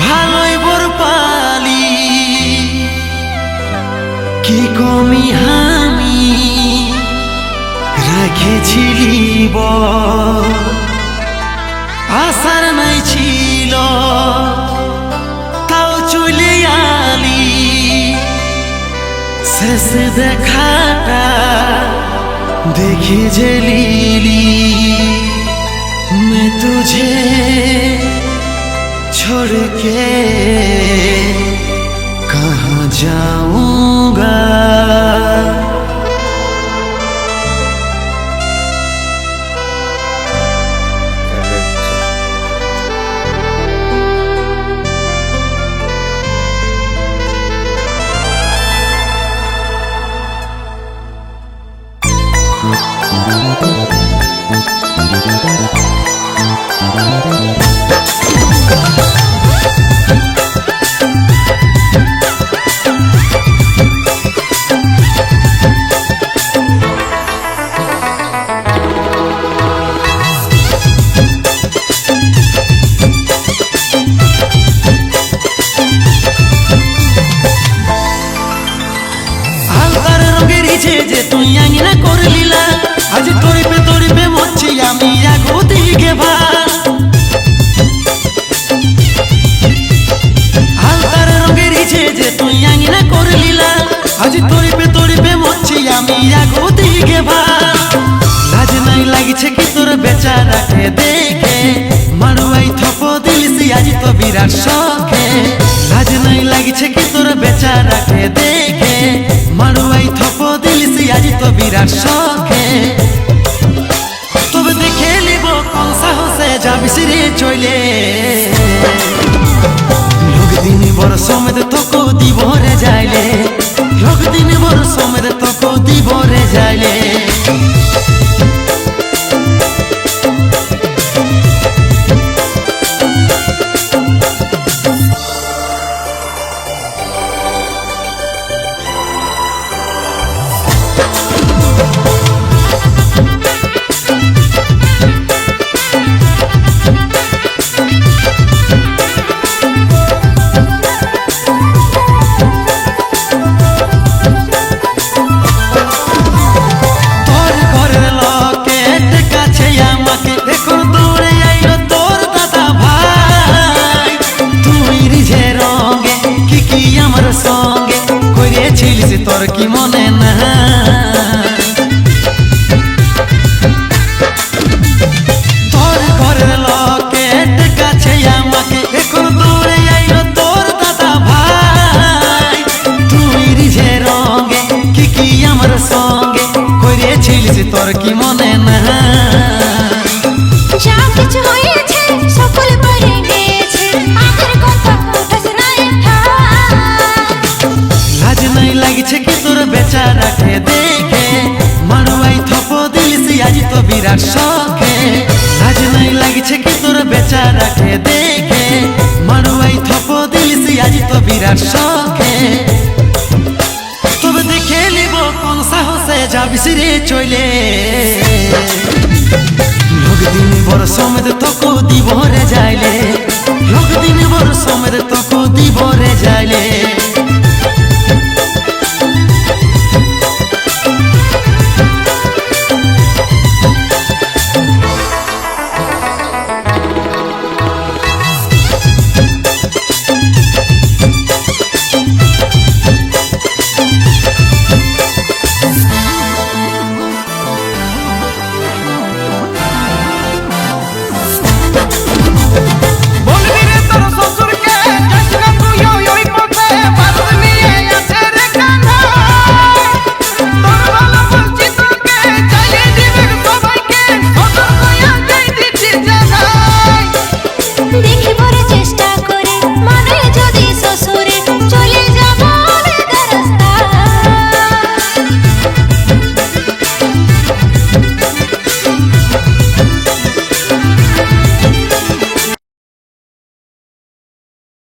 ভালোই বর পালি কি কমি আমি রেখেছিলি আসার নাই ছিল তাও চলে আলি শেষ দেখাটা দেখে যে लीली मैं तुझे छोड़ के कहाँ जाऊंगा। যে তুই আঙিনা করে লীলা আজ তরিপে মরছি আমি আগোতে গেবা হালকার রঙের ইচ্ছে যে তুই আঙিনা করে লীলা আজ তরিপে মরছি আমি আগোতে গেবা। লাজ নাই লাগছে কি তোর বেচারাকে দেখে মারুয়াই থপ দিলছি আজ তো বিরাট শখে। লাজ নাই লাগছে কি তোর বেচারাকে দেখে মারুয়াই থপ দিলছি আজ তো বিরাট শখে। তবে দেখে নিব কোন সাহসে যাবিস রে চলে লোক দিন বড় সমেত তোকে দিব রে যাইলে লোক দিন বড় সমেত তোকে দিব রে যাইলে। সঙ্গে করেছিলিস তোর কি মনে না তোর ঘরের লোকের কাছে আমাকে এখন দৌড়ে আইলো তোর দাদা ভাই। তুই রিঝে রঙে কি আমার সঙ্গে করেছিলিস তোর কি মনে না যা কিছু হয়েছে সকল পড়ে গেছে আমার কথা উঠাস না লাজ নাই লাগছে কি তোর বেচারাকে দেখে মারুয়াই থপ দিলছি আজ তো বিরাট শখে। লাজ নাই লাগছে কি তোর বেচারাকে দেখে মারুয়াই থপ দিলছি আজ তো বিরাট শখে। তবে দেখে নিব কোন সাহসে যাবিস রে চলে লোক দিন বড় সমেত তোকে দিব রে যাইলে লোক দিন বড় সমেত